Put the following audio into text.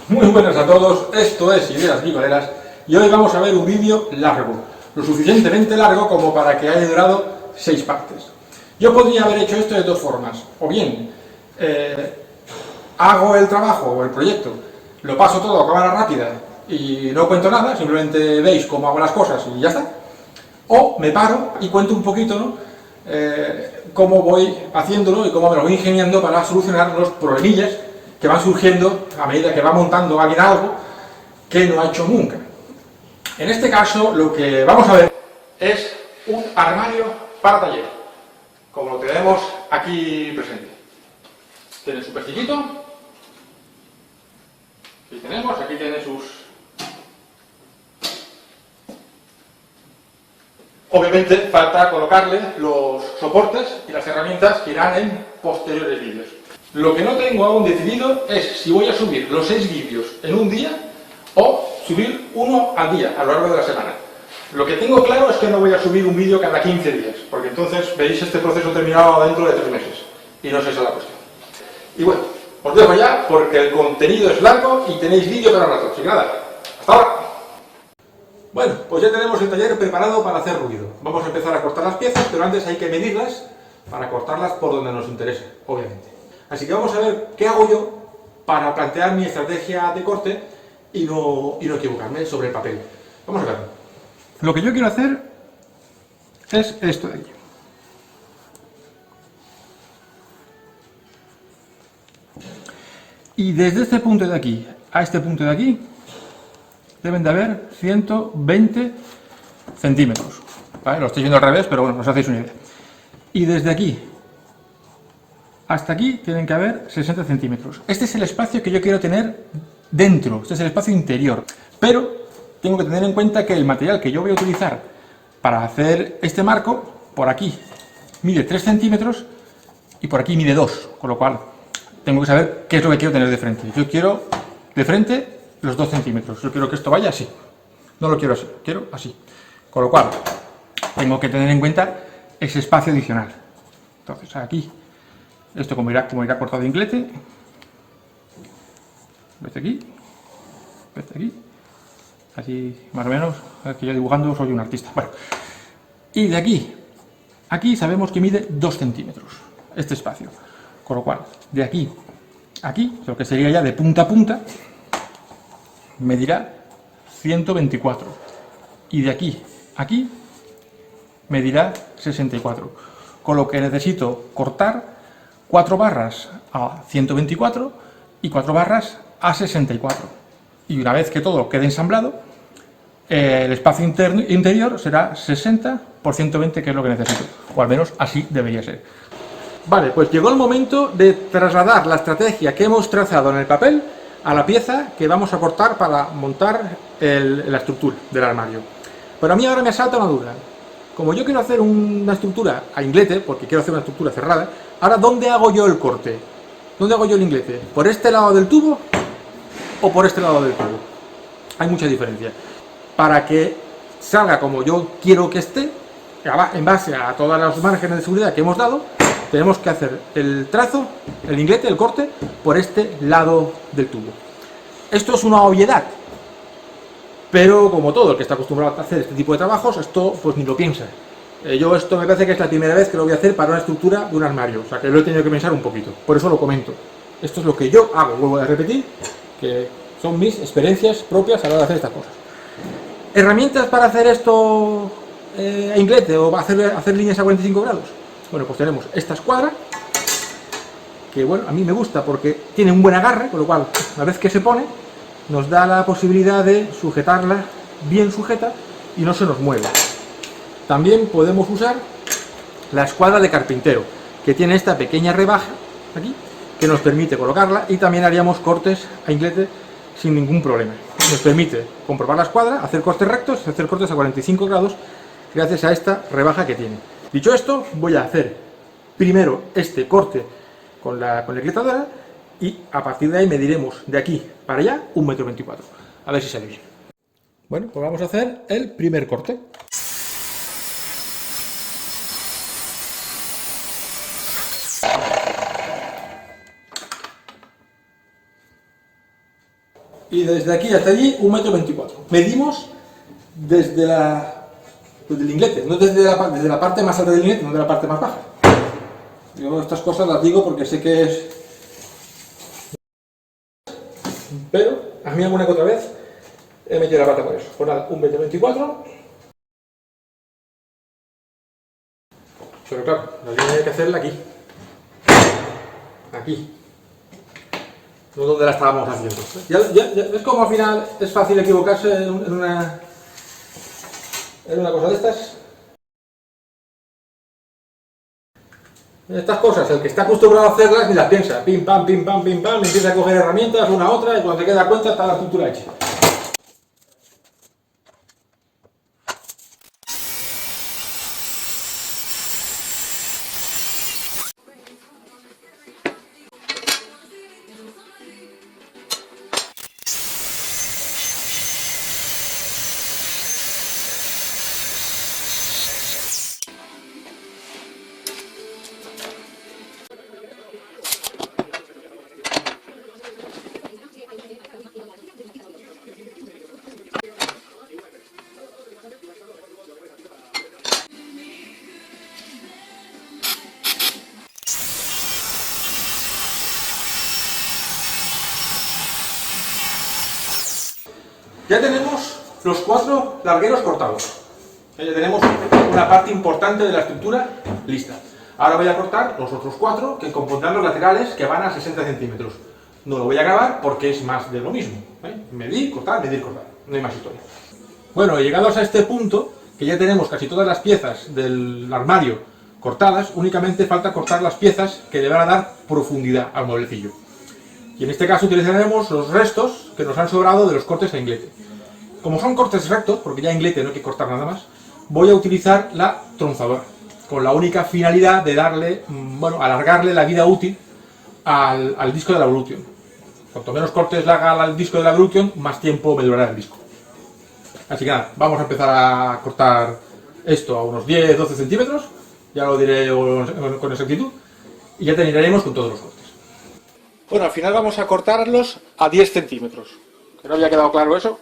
Muy buenas a todos, esto es Ideas Guicoleras y hoy vamos a ver un vídeo largo, lo suficientemente largo como para que haya durado 6 partes. Yo podría haber hecho esto de dos formas, o bien hago el trabajo o el proyecto, lo paso todo a cámara rápida y no cuento nada, simplemente veis cómo hago las cosas y ya está, o me paro y cuento un poquito, ¿no? Cómo voy haciéndolo y cómo me lo voy ingeniando para solucionar los problemillas que van surgiendo a medida que va montando alguien algo que no ha hecho nunca. En este caso lo que vamos a ver es un armario para taller, como lo tenemos aquí presente. Tiene su pestillito, aquí tiene sus... Obviamente falta colocarle los soportes y las herramientas que irán en posteriores vídeos. Lo que no tengo aún decidido es si voy a subir los 6 vídeos en un día o subir uno al día a lo largo de la semana. Lo que tengo claro es que no voy a subir un vídeo cada 15 días, porque entonces veréis este proceso terminado dentro de 3 meses y no es esa la cuestión. Y bueno, os dejo ya porque el contenido es largo y tenéis vídeo para rato. Así que nada, hasta ahora. Bueno, pues ya tenemos el taller preparado para hacer ruido. Vamos a empezar a cortar las piezas, pero antes hay que medirlas para cortarlas por donde nos interese, obviamente. Así que vamos a ver qué hago yo para plantear mi estrategia de corte y no equivocarme sobre el papel. Vamos a verlo. Lo que yo quiero hacer es esto de aquí. Y desde este punto de aquí a este punto de aquí deben de haber 120 centímetros. ¿Vale? Lo estoy viendo al revés, pero bueno, os hacéis una idea. Y desde aquí hasta aquí tienen que haber 60 centímetros. Este es el espacio que yo quiero tener dentro, este es el espacio interior. Pero tengo que tener en cuenta que el material que yo voy a utilizar para hacer este marco, por aquí mide 3 centímetros y por aquí mide 2, con lo cual tengo que saber qué es lo que quiero tener de frente. Yo quiero de frente los 2 centímetros, yo quiero que esto vaya así, no lo quiero así, quiero así. Con lo cual tengo que tener en cuenta ese espacio adicional. Entonces aquí, esto como irá cortado de inglete, este aquí, así más o menos, que yo dibujando soy un artista. Bueno, y de aquí, aquí sabemos que mide 2 centímetros, este espacio, con lo cual, de aquí a aquí, lo que sería ya de punta a punta, medirá 124, y de aquí a aquí, medirá 64, con lo que necesito cortar 4 barras a 124 y 4 barras a 64. Y una vez que todo quede ensamblado, el espacio interior será 60 por 120, que es lo que necesito, o al menos así debería ser. Vale, pues llegó el momento de trasladar la estrategia que hemos trazado en el papel a la pieza que vamos a cortar para montar la estructura del armario. Pero a mí ahora me salta una duda. Como yo quiero hacer una estructura a inglete, porque quiero hacer una estructura cerrada, ahora ¿dónde hago yo el corte? ¿Dónde hago yo el inglete? ¿Por este lado del tubo o por este lado del tubo? Hay mucha diferencia. Para que salga como yo quiero que esté, en base a todos los márgenes de seguridad que hemos dado, tenemos que hacer el trazo, el inglete, el corte, por este lado del tubo. Esto es una obviedad, pero como todo el que está acostumbrado a hacer este tipo de trabajos, esto pues ni lo piensa. Yo esto me parece que es la primera vez que lo voy a hacer para una estructura de un armario, o sea que lo he tenido que pensar un poquito, por eso lo comento. Esto es lo que yo hago, vuelvo a repetir, que son mis experiencias propias a la hora de hacer estas cosas. ¿Herramientas para hacer esto a inglete o hacer líneas a 45 grados? Bueno, pues tenemos esta escuadra, que bueno, a mí me gusta porque tiene un buen agarre, con lo cual, una vez que se pone, nos da la posibilidad de sujetarla bien sujeta y no se nos mueve. También podemos usar la escuadra de carpintero, que tiene esta pequeña rebaja aquí, que nos permite colocarla, y también haríamos cortes a inglete sin ningún problema. Nos permite comprobar la escuadra, hacer cortes rectos, hacer cortes a 45 grados, gracias a esta rebaja que tiene. Dicho esto, voy a hacer primero este corte con la gletadora y a partir de ahí mediremos de aquí para allá 1,24 m. A ver si sale bien. Bueno, pues vamos a hacer el primer corte. y desde aquí hasta allí 1,24 m. Medimos desde el inglete, no desde la parte más alta del inglete, no de la parte más baja. Yo estas cosas las digo porque sé que es... Pero a mí alguna que otra vez he metido la pata por eso. Pues nada, 1,24 m. Pero claro, la línea hay que hacerla aquí. Aquí. No donde la estábamos haciendo. Ya ves como al final es fácil equivocarse en una cosa de estas. Estas cosas, el que está acostumbrado a hacerlas ni las piensa. Pim pam, empieza a coger herramientas una a otra y cuando te queda cuenta está la estructura hecha. Ya tenemos los 4 largueros cortados. Ya tenemos una parte importante de la estructura lista. Ahora voy a cortar los otros 4 que compondrán los laterales que van a 60 centímetros. No lo voy a grabar porque es más de lo mismo. Medir, cortar, no hay más historia. Bueno, llegados a este punto, que ya tenemos casi todas las piezas del armario cortadas, únicamente falta cortar las piezas que le van a dar profundidad al mueblecillo. Y en este caso utilizaremos los restos que nos han sobrado de los cortes a inglete. Como son cortes rectos, porque ya a inglete no hay que cortar nada más, voy a utilizar la tronzadora, con la única finalidad de darle, alargarle la vida útil al disco de la Evolution. Cuanto menos cortes le haga al disco de la Evolution, más tiempo me durará el disco. Así que nada, vamos a empezar a cortar esto a unos 10-12 centímetros, ya lo diré con exactitud, y ya terminaremos con todos los cortes. Bueno, al final vamos a cortarlos a 10 centímetros. ¿Que no había quedado claro eso?